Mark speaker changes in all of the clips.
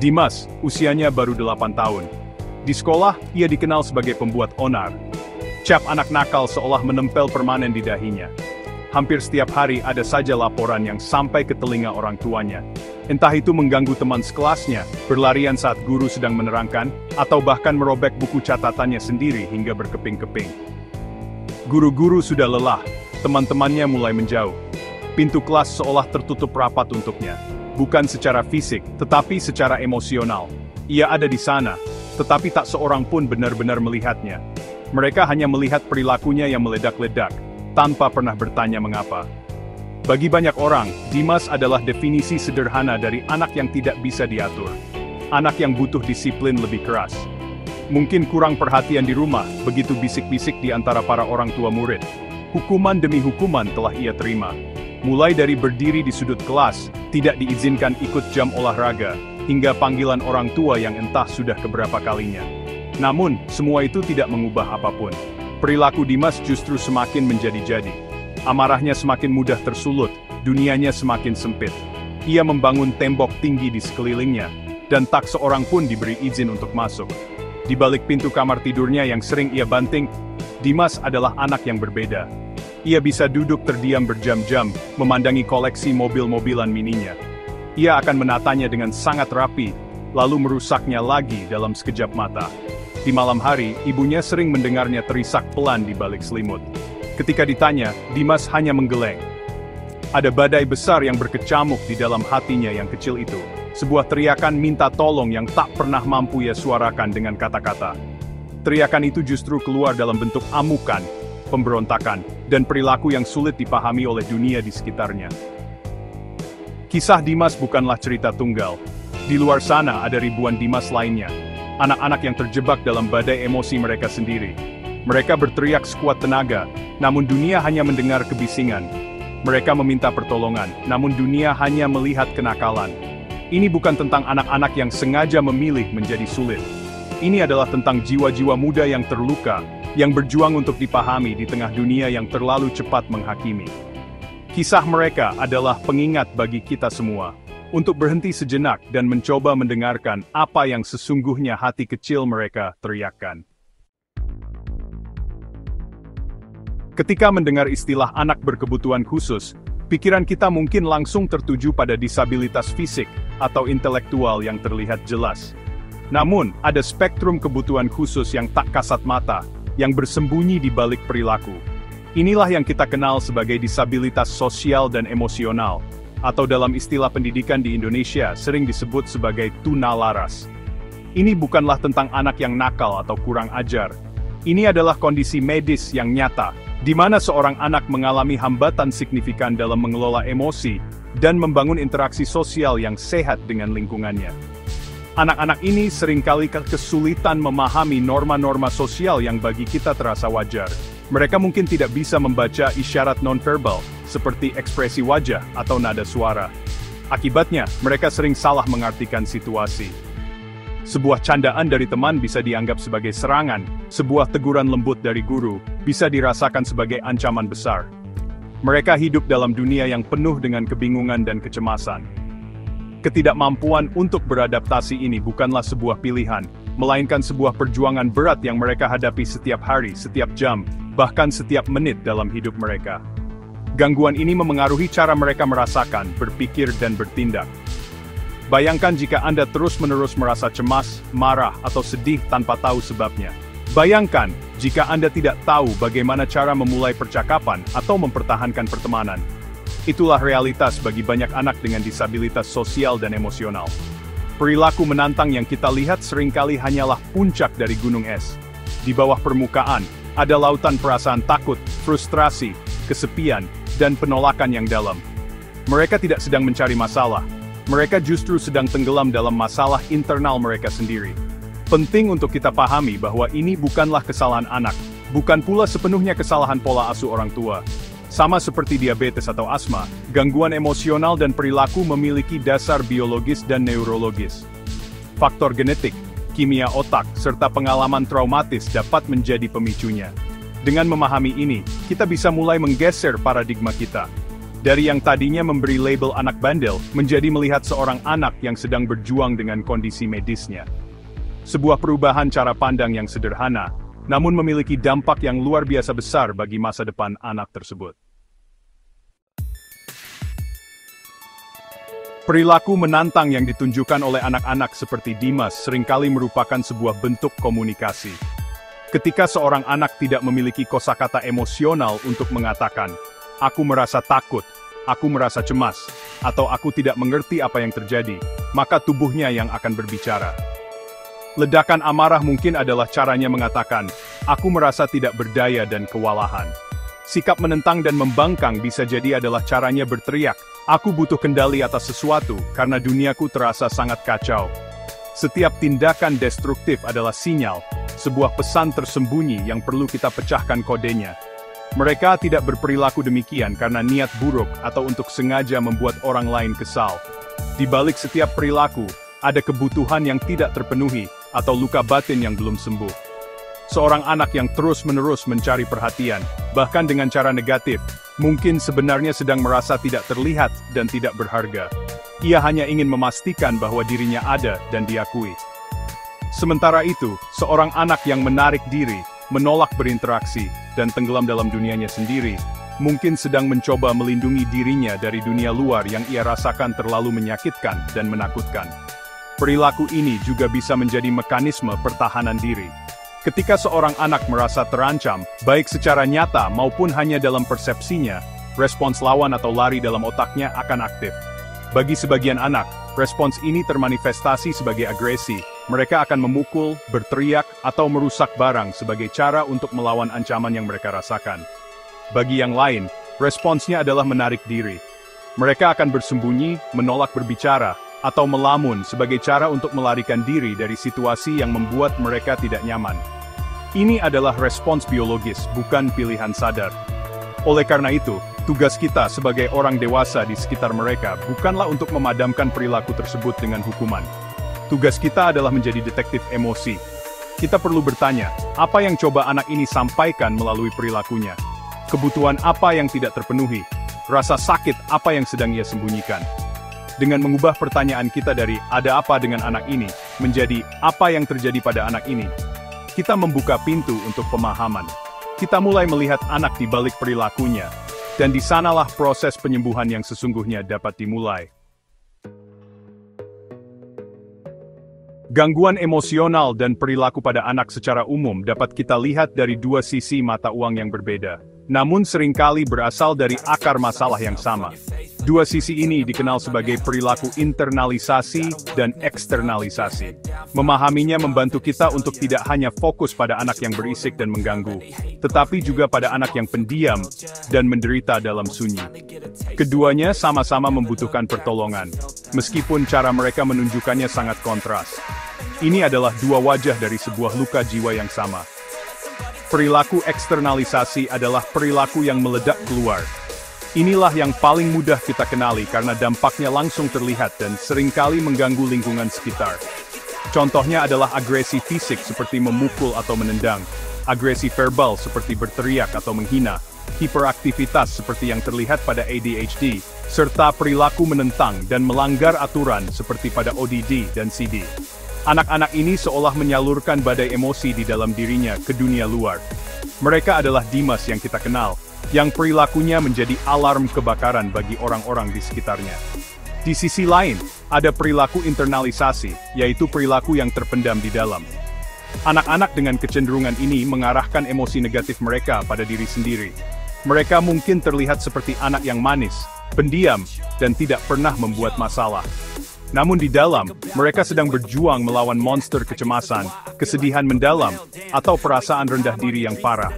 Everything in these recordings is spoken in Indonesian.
Speaker 1: Dimas, usianya baru 8 tahun. Di sekolah, ia dikenal sebagai pembuat onar. Cap anak nakal seolah menempel permanen di dahinya. Hampir setiap hari ada saja laporan yang sampai ke telinga orang tuanya. Entah itu mengganggu teman sekelasnya, berlarian saat guru sedang menerangkan, atau bahkan merobek buku catatannya sendiri hingga berkeping-keping. Guru-guru sudah lelah, teman-temannya mulai menjauh. Pintu kelas seolah tertutup rapat untuknya. Bukan secara fisik, tetapi secara emosional. Ia ada di sana, tetapi tak seorang pun benar-benar melihatnya. Mereka hanya melihat perilakunya yang meledak-ledak, tanpa pernah bertanya mengapa. Bagi banyak orang, Dimas adalah definisi sederhana dari anak yang tidak bisa diatur. Anak yang butuh disiplin lebih keras. Mungkin kurang perhatian di rumah, begitu bisik-bisik di antara para orang tua murid. Hukuman demi hukuman telah ia terima. Mulai dari berdiri di sudut kelas, tidak diizinkan ikut jam olahraga, hingga panggilan orang tua yang entah sudah keberapa kalinya. Namun, semua itu tidak mengubah apapun. Perilaku Dimas justru semakin menjadi-jadi. Amarahnya semakin mudah tersulut, dunianya semakin sempit. Ia membangun tembok tinggi di sekelilingnya, dan tak seorang pun diberi izin untuk masuk. Di balik pintu kamar tidurnya yang sering ia banting, Dimas adalah anak yang berbeda. Ia bisa duduk terdiam berjam-jam, memandangi koleksi mobil-mobilan mininya. Ia akan menatanya dengan sangat rapi, lalu merusaknya lagi dalam sekejap mata. Di malam hari, ibunya sering mendengarnya terisak pelan di balik selimut. Ketika ditanya, Dimas hanya menggeleng. Ada badai besar yang berkecamuk di dalam hatinya yang kecil itu. Sebuah teriakan minta tolong yang tak pernah mampu ia suarakan dengan kata-kata. Teriakan itu justru keluar dalam bentuk amukan, pemberontakan, dan perilaku yang sulit dipahami oleh dunia di sekitarnya. Kisah Dimas bukanlah cerita tunggal. Di luar sana ada ribuan Dimas lainnya. Anak-anak yang terjebak dalam badai emosi mereka sendiri. Mereka berteriak sekuat tenaga, namun dunia hanya mendengar kebisingan. Mereka meminta pertolongan, namun dunia hanya melihat kenakalan. Ini bukan tentang anak-anak yang sengaja memilih menjadi sulit. Ini adalah tentang jiwa-jiwa muda yang terluka, yang berjuang untuk dipahami di tengah dunia yang terlalu cepat menghakimi. Kisah mereka adalah pengingat bagi kita semua. Untuk berhenti sejenak dan mencoba mendengarkan apa yang sesungguhnya hati kecil mereka teriakkan. Ketika mendengar istilah anak berkebutuhan khusus, pikiran kita mungkin langsung tertuju pada disabilitas fisik atau intelektual yang terlihat jelas. Namun, ada spektrum kebutuhan khusus yang tak kasat mata, yang bersembunyi di balik perilaku. Inilah yang kita kenal sebagai disabilitas sosial dan emosional, atau dalam istilah pendidikan di Indonesia sering disebut sebagai tunalaras. Ini bukanlah tentang anak yang nakal atau kurang ajar. Ini adalah kondisi medis yang nyata, di mana seorang anak mengalami hambatan signifikan dalam mengelola emosi dan membangun interaksi sosial yang sehat dengan lingkungannya. Anak-anak ini seringkali kesulitan memahami norma-norma sosial yang bagi kita terasa wajar. Mereka mungkin tidak bisa membaca isyarat nonverbal, seperti ekspresi wajah atau nada suara. Akibatnya, mereka sering salah mengartikan situasi. Sebuah candaan dari teman bisa dianggap sebagai serangan, sebuah teguran lembut dari guru bisa dirasakan sebagai ancaman besar. Mereka hidup dalam dunia yang penuh dengan kebingungan dan kecemasan. Ketidakmampuan untuk beradaptasi ini bukanlah sebuah pilihan, melainkan sebuah perjuangan berat yang mereka hadapi setiap hari, setiap jam, bahkan setiap menit dalam hidup mereka. Gangguan ini memengaruhi cara mereka merasakan, berpikir, dan bertindak. Bayangkan jika Anda terus-menerus merasa cemas, marah, atau sedih tanpa tahu sebabnya. Bayangkan jika Anda tidak tahu bagaimana cara memulai percakapan atau mempertahankan pertemanan. Itulah realitas bagi banyak anak dengan disabilitas sosial dan emosional. Perilaku menantang yang kita lihat seringkali hanyalah puncak dari gunung es. Di bawah permukaan, ada lautan perasaan takut, frustrasi, kesepian, dan penolakan yang dalam. Mereka tidak sedang mencari masalah. Mereka justru sedang tenggelam dalam masalah internal mereka sendiri. Penting untuk kita pahami bahwa ini bukanlah kesalahan anak, bukan pula sepenuhnya kesalahan pola asuh orang tua. Sama seperti diabetes atau asma, gangguan emosional dan perilaku memiliki dasar biologis dan neurologis. Faktor genetik, kimia otak, serta pengalaman traumatis dapat menjadi pemicunya. Dengan memahami ini, kita bisa mulai menggeser paradigma kita. Dari yang tadinya memberi label anak bandel, menjadi melihat seorang anak yang sedang berjuang dengan kondisi medisnya. Sebuah perubahan cara pandang yang sederhana, namun memiliki dampak yang luar biasa besar bagi masa depan anak tersebut. Perilaku menantang yang ditunjukkan oleh anak-anak seperti Dimas seringkali merupakan sebuah bentuk komunikasi. Ketika seorang anak tidak memiliki kosakata emosional untuk mengatakan, "Aku merasa takut, aku merasa cemas," atau "aku tidak mengerti apa yang terjadi," maka tubuhnya yang akan berbicara. Ledakan amarah mungkin adalah caranya mengatakan, "Aku merasa tidak berdaya dan kewalahan." Sikap menentang dan membangkang bisa jadi adalah caranya berteriak, "Aku butuh kendali atas sesuatu, karena duniaku terasa sangat kacau." Setiap tindakan destruktif adalah sinyal, sebuah pesan tersembunyi yang perlu kita pecahkan kodenya. Mereka tidak berperilaku demikian karena niat buruk atau untuk sengaja membuat orang lain kesal. Di balik setiap perilaku, ada kebutuhan yang tidak terpenuhi, atau luka batin yang belum sembuh. Seorang anak yang terus-menerus mencari perhatian, bahkan dengan cara negatif, mungkin sebenarnya sedang merasa tidak terlihat dan tidak berharga. Ia hanya ingin memastikan bahwa dirinya ada dan diakui. Sementara itu, seorang anak yang menarik diri, menolak berinteraksi, dan tenggelam dalam dunianya sendiri, mungkin sedang mencoba melindungi dirinya dari dunia luar yang ia rasakan terlalu menyakitkan dan menakutkan. Perilaku ini juga bisa menjadi mekanisme pertahanan diri. Ketika seorang anak merasa terancam, baik secara nyata maupun hanya dalam persepsinya, respons lawan atau lari dalam otaknya akan aktif. Bagi sebagian anak, respons ini termanifestasi sebagai agresi. Mereka akan memukul, berteriak, atau merusak barang sebagai cara untuk melawan ancaman yang mereka rasakan. Bagi yang lain, responsnya adalah menarik diri. Mereka akan bersembunyi, menolak berbicara, atau melamun sebagai cara untuk melarikan diri dari situasi yang membuat mereka tidak nyaman. Ini adalah respons biologis, bukan pilihan sadar. Oleh karena itu, tugas kita sebagai orang dewasa di sekitar mereka bukanlah untuk memadamkan perilaku tersebut dengan hukuman. Tugas kita adalah menjadi detektif emosi. Kita perlu bertanya, apa yang coba anak ini sampaikan melalui perilakunya? Kebutuhan apa yang tidak terpenuhi? Rasa sakit apa yang sedang ia sembunyikan? Dengan mengubah pertanyaan kita dari "ada apa dengan anak ini" menjadi "apa yang terjadi pada anak ini?", kita membuka pintu untuk pemahaman. Kita mulai melihat anak di balik perilakunya, dan di sanalah proses penyembuhan yang sesungguhnya dapat dimulai. Gangguan emosional dan perilaku pada anak secara umum dapat kita lihat dari dua sisi mata uang yang berbeda, namun seringkali berasal dari akar masalah yang sama. Dua sisi ini dikenal sebagai perilaku internalisasi dan eksternalisasi. Memahaminya membantu kita untuk tidak hanya fokus pada anak yang berisik dan mengganggu, tetapi juga pada anak yang pendiam dan menderita dalam sunyi. Keduanya sama-sama membutuhkan pertolongan, meskipun cara mereka menunjukkannya sangat kontras. Ini adalah dua wajah dari sebuah luka jiwa yang sama. Perilaku eksternalisasi adalah perilaku yang meledak keluar. Inilah yang paling mudah kita kenali karena dampaknya langsung terlihat dan seringkali mengganggu lingkungan sekitar. Contohnya adalah agresi fisik seperti memukul atau menendang, agresi verbal seperti berteriak atau menghina, hiperaktivitas seperti yang terlihat pada ADHD, serta perilaku menentang dan melanggar aturan seperti pada ODD dan CD. Anak-anak ini seolah menyalurkan badai emosi di dalam dirinya ke dunia luar. Mereka adalah Dimas yang kita kenal, yang perilakunya menjadi alarm kebakaran bagi orang-orang di sekitarnya. Di sisi lain, ada perilaku internalisasi, yaitu perilaku yang terpendam di dalam. Anak-anak dengan kecenderungan ini mengarahkan emosi negatif mereka pada diri sendiri. Mereka mungkin terlihat seperti anak yang manis, pendiam, dan tidak pernah membuat masalah. Namun di dalam, mereka sedang berjuang melawan monster kecemasan, kesedihan mendalam, atau perasaan rendah diri yang parah.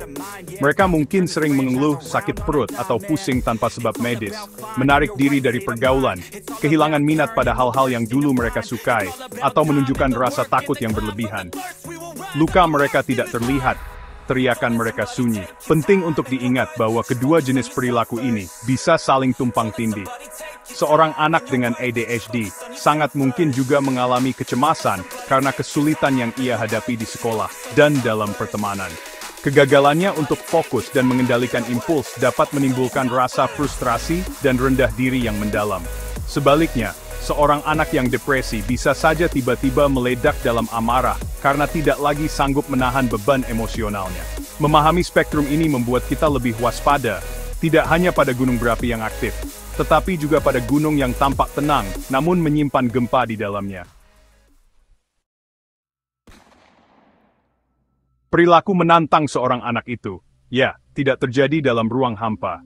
Speaker 1: Mereka mungkin sering mengeluh sakit perut atau pusing tanpa sebab medis, menarik diri dari pergaulan, kehilangan minat pada hal-hal yang dulu mereka sukai, atau menunjukkan rasa takut yang berlebihan. Luka mereka tidak terlihat, teriakan mereka sunyi. Penting untuk diingat bahwa kedua jenis perilaku ini bisa saling tumpang tindih. Seorang anak dengan ADHD sangat mungkin juga mengalami kecemasan karena kesulitan yang ia hadapi di sekolah dan dalam pertemanan. Kegagalannya untuk fokus dan mengendalikan impuls dapat menimbulkan rasa frustrasi dan rendah diri yang mendalam. Sebaliknya, seorang anak yang depresi bisa saja tiba-tiba meledak dalam amarah karena tidak lagi sanggup menahan beban emosionalnya. Memahami spektrum ini membuat kita lebih waspada, tidak hanya pada gunung berapi yang aktif, tetapi juga pada gunung yang tampak tenang, namun menyimpan gempa di dalamnya. Perilaku menantang seorang anak itu, tidak terjadi dalam ruang hampa.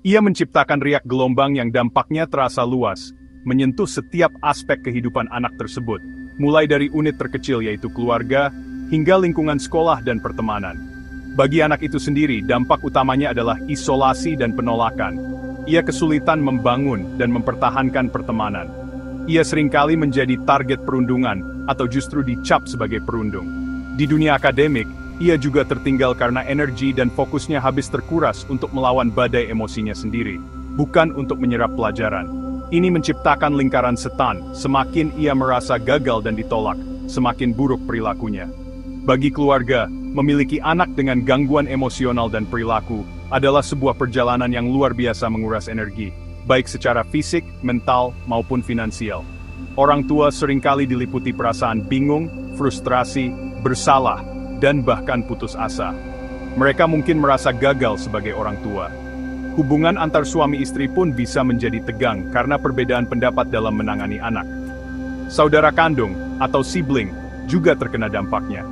Speaker 1: Ia menciptakan riak gelombang yang dampaknya terasa luas, menyentuh setiap aspek kehidupan anak tersebut, mulai dari unit terkecil yaitu keluarga, hingga lingkungan sekolah dan pertemanan. Bagi anak itu sendiri, dampak utamanya adalah isolasi dan penolakan. Ia kesulitan membangun dan mempertahankan pertemanan. Ia seringkali menjadi target perundungan, atau justru dicap sebagai perundung. Di dunia akademik, ia juga tertinggal karena energi dan fokusnya habis terkuras untuk melawan badai emosinya sendiri, bukan untuk menyerap pelajaran. Ini menciptakan lingkaran setan, semakin ia merasa gagal dan ditolak, semakin buruk perilakunya. Bagi keluarga, memiliki anak dengan gangguan emosional dan perilaku adalah sebuah perjalanan yang luar biasa menguras energi, baik secara fisik, mental, maupun finansial. Orang tua seringkali diliputi perasaan bingung, frustrasi, bersalah, dan bahkan putus asa. Mereka mungkin merasa gagal sebagai orang tua. Hubungan antar suami istri pun bisa menjadi tegang karena perbedaan pendapat dalam menangani anak. Saudara kandung, atau sibling, juga terkena dampaknya.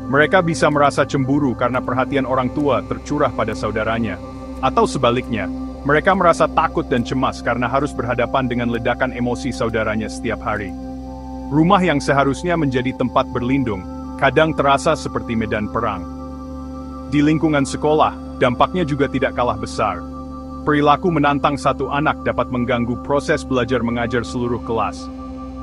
Speaker 1: Mereka bisa merasa cemburu karena perhatian orang tua tercurah pada saudaranya. Atau sebaliknya, mereka merasa takut dan cemas karena harus berhadapan dengan ledakan emosi saudaranya setiap hari. Rumah yang seharusnya menjadi tempat berlindung, kadang terasa seperti medan perang. Di lingkungan sekolah, dampaknya juga tidak kalah besar. Perilaku menantang satu anak dapat mengganggu proses belajar mengajar seluruh kelas.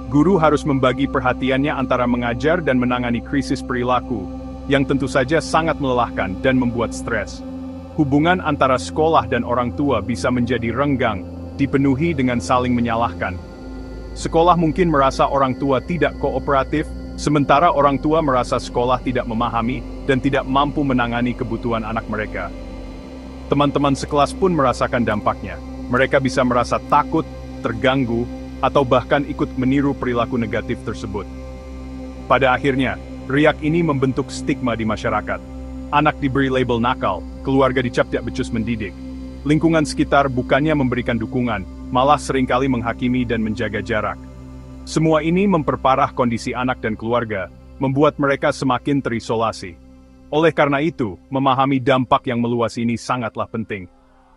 Speaker 1: Guru harus membagi perhatiannya antara mengajar dan menangani krisis perilaku, yang tentu saja sangat melelahkan dan membuat stres. Hubungan antara sekolah dan orang tua bisa menjadi renggang, dipenuhi dengan saling menyalahkan. Sekolah mungkin merasa orang tua tidak kooperatif, sementara orang tua merasa sekolah tidak memahami dan tidak mampu menangani kebutuhan anak mereka. Teman-teman sekelas pun merasakan dampaknya. Mereka bisa merasa takut, terganggu, atau bahkan ikut meniru perilaku negatif tersebut. Pada akhirnya, riak ini membentuk stigma di masyarakat. Anak diberi label nakal, keluarga dicap tidak becus mendidik. Lingkungan sekitar bukannya memberikan dukungan, malah seringkali menghakimi dan menjaga jarak. Semua ini memperparah kondisi anak dan keluarga, membuat mereka semakin terisolasi. Oleh karena itu, memahami dampak yang meluas ini sangatlah penting.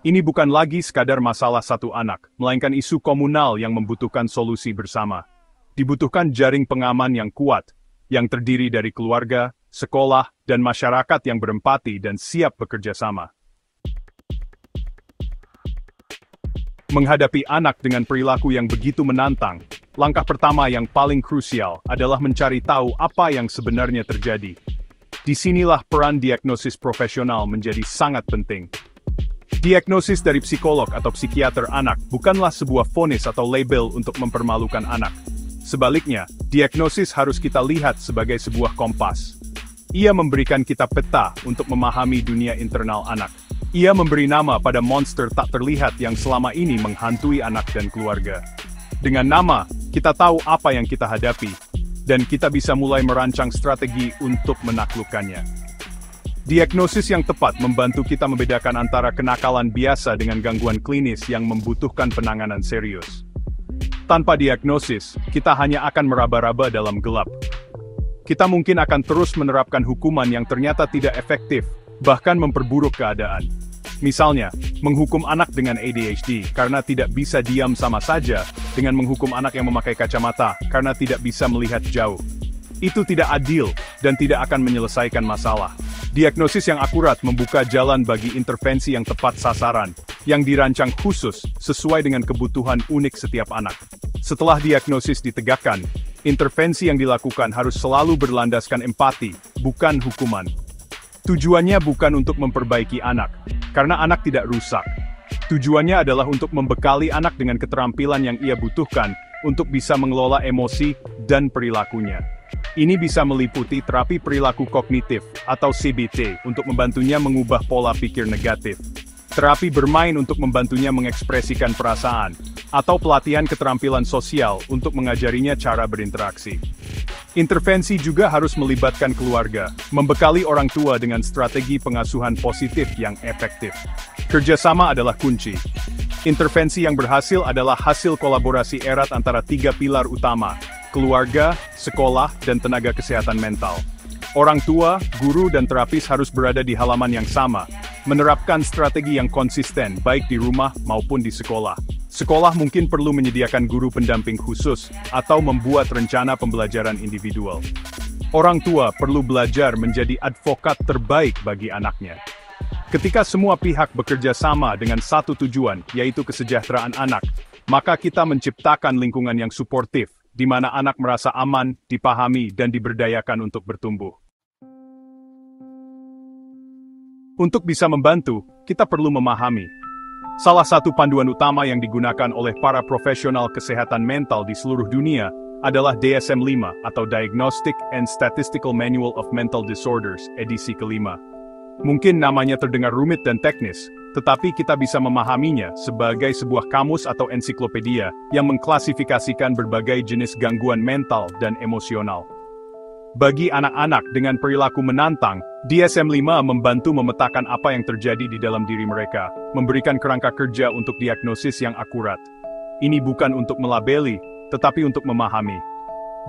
Speaker 1: Ini bukan lagi sekadar masalah satu anak, melainkan isu komunal yang membutuhkan solusi bersama. Dibutuhkan jaring pengaman yang kuat, yang terdiri dari keluarga, sekolah, dan masyarakat yang berempati dan siap bekerja sama. Menghadapi anak dengan perilaku yang begitu menantang, langkah pertama yang paling krusial adalah mencari tahu apa yang sebenarnya terjadi. Disinilah peran diagnosis profesional menjadi sangat penting. Diagnosis dari psikolog atau psikiater anak bukanlah sebuah vonis atau label untuk mempermalukan anak. Sebaliknya, diagnosis harus kita lihat sebagai sebuah kompas. Ia memberikan kita peta untuk memahami dunia internal anak. Ia memberi nama pada monster tak terlihat yang selama ini menghantui anak dan keluarga. Dengan nama, kita tahu apa yang kita hadapi, dan kita bisa mulai merancang strategi untuk menaklukkannya. Diagnosis yang tepat membantu kita membedakan antara kenakalan biasa dengan gangguan klinis yang membutuhkan penanganan serius. Tanpa diagnosis, kita hanya akan meraba-raba dalam gelap. Kita mungkin akan terus menerapkan hukuman yang ternyata tidak efektif, bahkan memperburuk keadaan. Misalnya, menghukum anak dengan ADHD karena tidak bisa diam sama saja dengan menghukum anak yang memakai kacamata karena tidak bisa melihat jauh. Itu tidak adil dan tidak akan menyelesaikan masalah. Diagnosis yang akurat membuka jalan bagi intervensi yang tepat sasaran, yang dirancang khusus sesuai dengan kebutuhan unik setiap anak. Setelah diagnosis ditegakkan, intervensi yang dilakukan harus selalu berlandaskan empati, bukan hukuman. Tujuannya bukan untuk memperbaiki anak, karena anak tidak rusak. Tujuannya adalah untuk membekali anak dengan keterampilan yang ia butuhkan untuk bisa mengelola emosi dan perilakunya. Ini bisa meliputi terapi perilaku kognitif atau CBT untuk membantunya mengubah pola pikir negatif, terapi bermain untuk membantunya mengekspresikan perasaan, atau pelatihan keterampilan sosial untuk mengajarinya cara berinteraksi. Intervensi juga harus melibatkan keluarga, membekali orang tua dengan strategi pengasuhan positif yang efektif. Kerjasama adalah kunci. Intervensi yang berhasil adalah hasil kolaborasi erat antara 3 pilar utama: keluarga, sekolah, dan tenaga kesehatan mental. Orang tua, guru, dan terapis harus berada di halaman yang sama, menerapkan strategi yang konsisten baik di rumah maupun di sekolah. Sekolah mungkin perlu menyediakan guru pendamping khusus atau membuat rencana pembelajaran individual. Orang tua perlu belajar menjadi advokat terbaik bagi anaknya. Ketika semua pihak bekerja sama dengan satu tujuan, yaitu kesejahteraan anak, maka kita menciptakan lingkungan yang suportif, di mana anak merasa aman, dipahami, dan diberdayakan untuk bertumbuh. Untuk bisa membantu, kita perlu memahami. Salah satu panduan utama yang digunakan oleh para profesional kesehatan mental di seluruh dunia adalah DSM-5 atau Diagnostic and Statistical Manual of Mental Disorders, edisi kelima. Mungkin namanya terdengar rumit dan teknis, tetapi kita bisa memahaminya sebagai sebuah kamus atau ensiklopedia yang mengklasifikasikan berbagai jenis gangguan mental dan emosional. Bagi anak-anak dengan perilaku menantang, DSM-5 membantu memetakan apa yang terjadi di dalam diri mereka, memberikan kerangka kerja untuk diagnosis yang akurat. Ini bukan untuk melabeli, tetapi untuk memahami.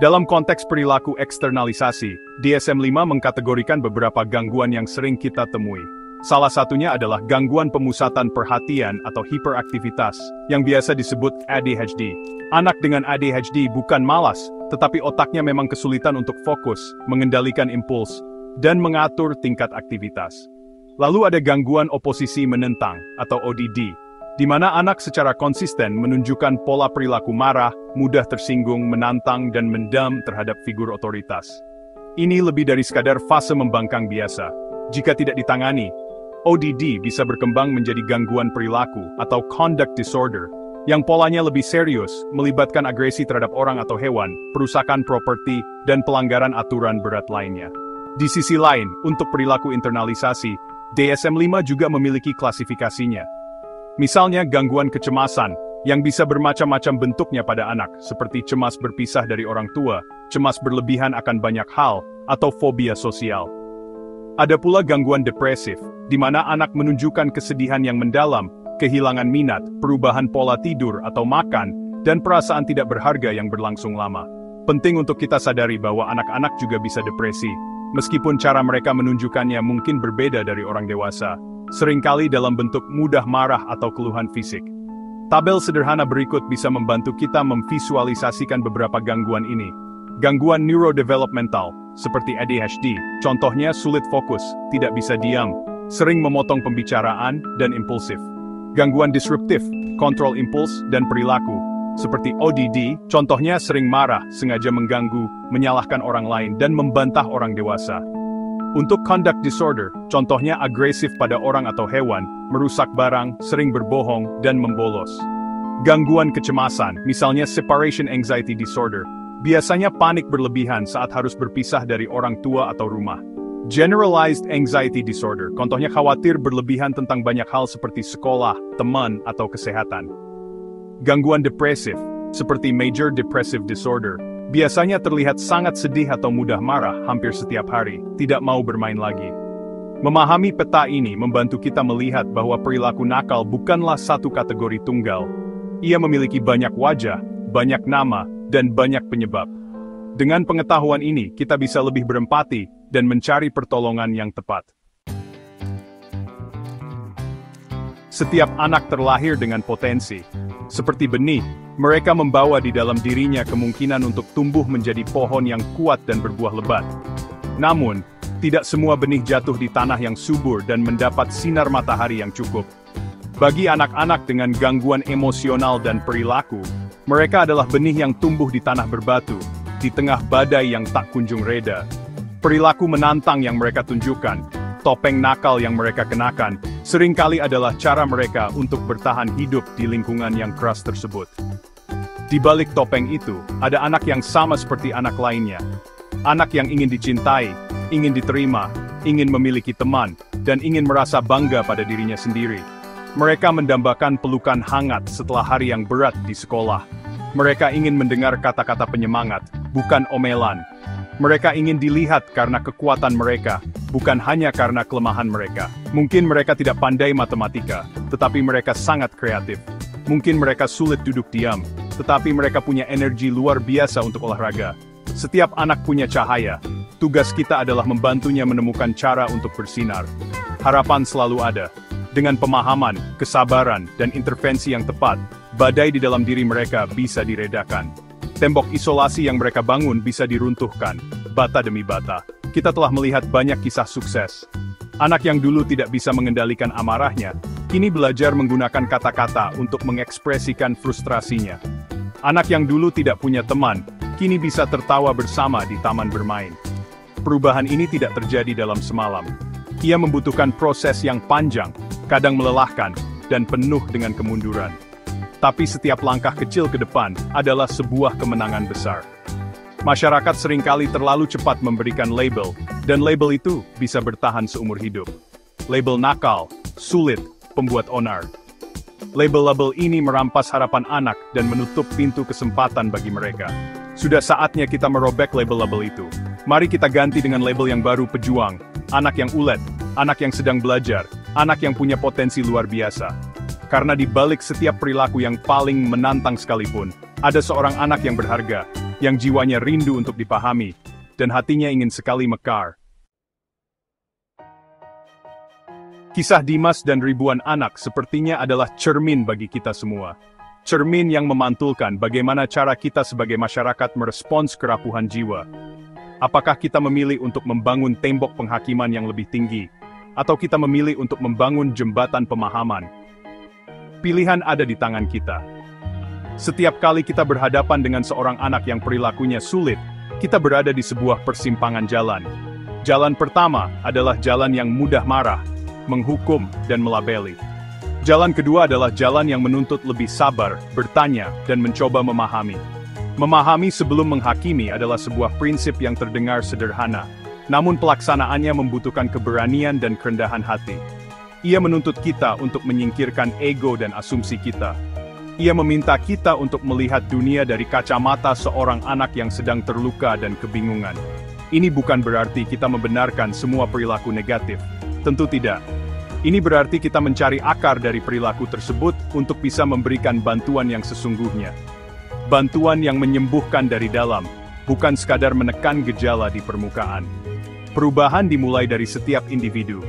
Speaker 1: Dalam konteks perilaku eksternalisasi, DSM-5 mengkategorikan beberapa gangguan yang sering kita temui. Salah satunya adalah gangguan pemusatan perhatian atau hiperaktivitas, yang biasa disebut ADHD. Anak dengan ADHD bukan malas, tetapi otaknya memang kesulitan untuk fokus, mengendalikan impuls, dan mengatur tingkat aktivitas. Lalu ada gangguan oposisi menentang, atau ODD, di mana anak secara konsisten menunjukkan pola perilaku marah, mudah tersinggung, menantang, dan mendam terhadap figur otoritas. Ini lebih dari sekadar fase membangkang biasa. Jika tidak ditangani, ODD bisa berkembang menjadi gangguan perilaku atau conduct disorder, yang polanya lebih serius, melibatkan agresi terhadap orang atau hewan, perusakan properti, dan pelanggaran aturan berat lainnya. Di sisi lain, untuk perilaku internalisasi, DSM-5 juga memiliki klasifikasinya. Misalnya gangguan kecemasan, yang bisa bermacam-macam bentuknya pada anak, seperti cemas berpisah dari orang tua, cemas berlebihan akan banyak hal, atau fobia sosial. Ada pula gangguan depresif, di mana anak menunjukkan kesedihan yang mendalam, kehilangan minat, perubahan pola tidur atau makan, dan perasaan tidak berharga yang berlangsung lama. Penting untuk kita sadari bahwa anak-anak juga bisa depresi, meskipun cara mereka menunjukkannya mungkin berbeda dari orang dewasa, seringkali dalam bentuk mudah marah atau keluhan fisik. Tabel sederhana berikut bisa membantu kita memvisualisasikan beberapa gangguan ini. Gangguan neurodevelopmental, seperti ADHD, contohnya sulit fokus, tidak bisa diam, sering memotong pembicaraan, dan impulsif. Gangguan disruptif, kontrol impuls, dan perilaku, seperti ODD, contohnya sering marah, sengaja mengganggu, menyalahkan orang lain, dan membantah orang dewasa. Untuk conduct disorder, contohnya agresif pada orang atau hewan, merusak barang, sering berbohong, dan membolos. Gangguan kecemasan, misalnya separation anxiety disorder, biasanya panik berlebihan saat harus berpisah dari orang tua atau rumah. Generalized anxiety disorder, contohnya khawatir berlebihan tentang banyak hal seperti sekolah, teman, atau kesehatan. Gangguan depresif, seperti major depressive disorder, biasanya terlihat sangat sedih atau mudah marah hampir setiap hari, tidak mau bermain lagi. Memahami peta ini membantu kita melihat bahwa perilaku nakal bukanlah satu kategori tunggal. Ia memiliki banyak wajah, banyak nama, dan banyak penyebab. Dengan pengetahuan ini, kita bisa lebih berempati dan mencari pertolongan yang tepat. Setiap anak terlahir dengan potensi. Seperti benih, mereka membawa di dalam dirinya kemungkinan untuk tumbuh menjadi pohon yang kuat dan berbuah lebat. Namun, tidak semua benih jatuh di tanah yang subur dan mendapat sinar matahari yang cukup. Bagi anak-anak dengan gangguan emosional dan perilaku, mereka adalah benih yang tumbuh di tanah berbatu, di tengah badai yang tak kunjung reda. Perilaku menantang yang mereka tunjukkan, topeng nakal yang mereka kenakan, seringkali adalah cara mereka untuk bertahan hidup di lingkungan yang keras tersebut. Di balik topeng itu, ada anak yang sama seperti anak lainnya. Anak yang ingin dicintai, ingin diterima, ingin memiliki teman, dan ingin merasa bangga pada dirinya sendiri. Mereka mendambakan pelukan hangat setelah hari yang berat di sekolah. Mereka ingin mendengar kata-kata penyemangat, bukan omelan. Mereka ingin dilihat karena kekuatan mereka, bukan hanya karena kelemahan mereka. Mungkin mereka tidak pandai matematika, tetapi mereka sangat kreatif. Mungkin mereka sulit duduk diam, tetapi mereka punya energi luar biasa untuk olahraga. Setiap anak punya cahaya. Tugas kita adalah membantunya menemukan cara untuk bersinar. Harapan selalu ada. Dengan pemahaman, kesabaran, dan intervensi yang tepat, badai di dalam diri mereka bisa diredakan. Tembok isolasi yang mereka bangun bisa diruntuhkan, bata demi bata. Kita telah melihat banyak kisah sukses. Anak yang dulu tidak bisa mengendalikan amarahnya, kini belajar menggunakan kata-kata untuk mengekspresikan frustrasinya. Anak yang dulu tidak punya teman, kini bisa tertawa bersama di taman bermain. Perubahan ini tidak terjadi dalam semalam. Ia membutuhkan proses yang panjang, kadang melelahkan, dan penuh dengan kemunduran. Tapi setiap langkah kecil ke depan adalah sebuah kemenangan besar. Masyarakat seringkali terlalu cepat memberikan label, dan label itu bisa bertahan seumur hidup. Label nakal, sulit, pembuat onar. Label-label ini merampas harapan anak dan menutup pintu kesempatan bagi mereka. Sudah saatnya kita merobek label-label itu. Mari kita ganti dengan label yang baru: pejuang, anak yang ulet, anak yang sedang belajar, anak yang punya potensi luar biasa. Karena di balik setiap perilaku yang paling menantang sekalipun, ada seorang anak yang berharga, yang jiwanya rindu untuk dipahami, dan hatinya ingin sekali mekar. Kisah Dimas dan ribuan anak sepertinya adalah cermin bagi kita semua. Cermin yang memantulkan bagaimana cara kita sebagai masyarakat merespons kerapuhan jiwa. Apakah kita memilih untuk membangun tembok penghakiman yang lebih tinggi, atau kita memilih untuk membangun jembatan pemahaman? Pilihan ada di tangan kita. Setiap kali kita berhadapan dengan seorang anak yang perilakunya sulit, kita berada di sebuah persimpangan jalan. Jalan pertama adalah jalan yang mudah marah, menghukum, dan melabeli. Jalan kedua adalah jalan yang menuntut lebih sabar, bertanya, dan mencoba memahami. Memahami sebelum menghakimi adalah sebuah prinsip yang terdengar sederhana, namun pelaksanaannya membutuhkan keberanian dan kerendahan hati. Ia menuntut kita untuk menyingkirkan ego dan asumsi kita. Ia meminta kita untuk melihat dunia dari kacamata seorang anak yang sedang terluka dan kebingungan. Ini bukan berarti kita membenarkan semua perilaku negatif. Tentu tidak. Ini berarti kita mencari akar dari perilaku tersebut untuk bisa memberikan bantuan yang sesungguhnya. Bantuan yang menyembuhkan dari dalam, bukan sekadar menekan gejala di permukaan. Perubahan dimulai dari setiap individu.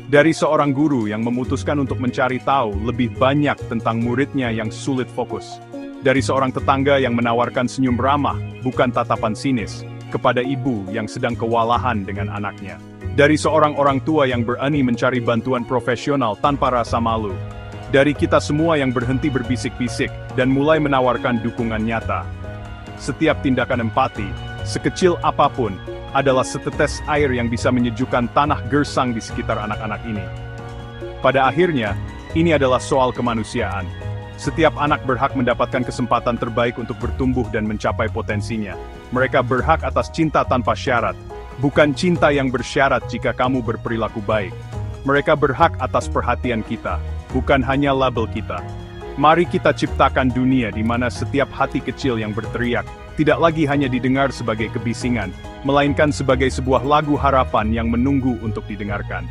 Speaker 1: Dari seorang guru yang memutuskan untuk mencari tahu lebih banyak tentang muridnya yang sulit fokus. Dari seorang tetangga yang menawarkan senyum ramah, bukan tatapan sinis, kepada ibu yang sedang kewalahan dengan anaknya. Dari seorang orang tua yang berani mencari bantuan profesional tanpa rasa malu. Dari kita semua yang berhenti berbisik-bisik dan mulai menawarkan dukungan nyata. Setiap tindakan empati, sekecil apapun, adalah setetes air yang bisa menyejukkan tanah gersang di sekitar anak-anak ini. Pada akhirnya, ini adalah soal kemanusiaan. Setiap anak berhak mendapatkan kesempatan terbaik untuk bertumbuh dan mencapai potensinya. Mereka berhak atas cinta tanpa syarat, bukan cinta yang bersyarat jika kamu berperilaku baik. Mereka berhak atas perhatian kita, bukan hanya label kita. Mari kita ciptakan dunia di mana setiap hati kecil yang berteriak, tidak lagi hanya didengar sebagai kebisingan, melainkan sebagai sebuah lagu harapan yang menunggu untuk didengarkan.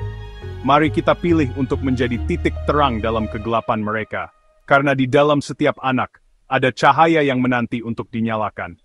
Speaker 1: Mari kita pilih untuk menjadi titik terang dalam kegelapan mereka, karena di dalam setiap anak, ada cahaya yang menanti untuk dinyalakan.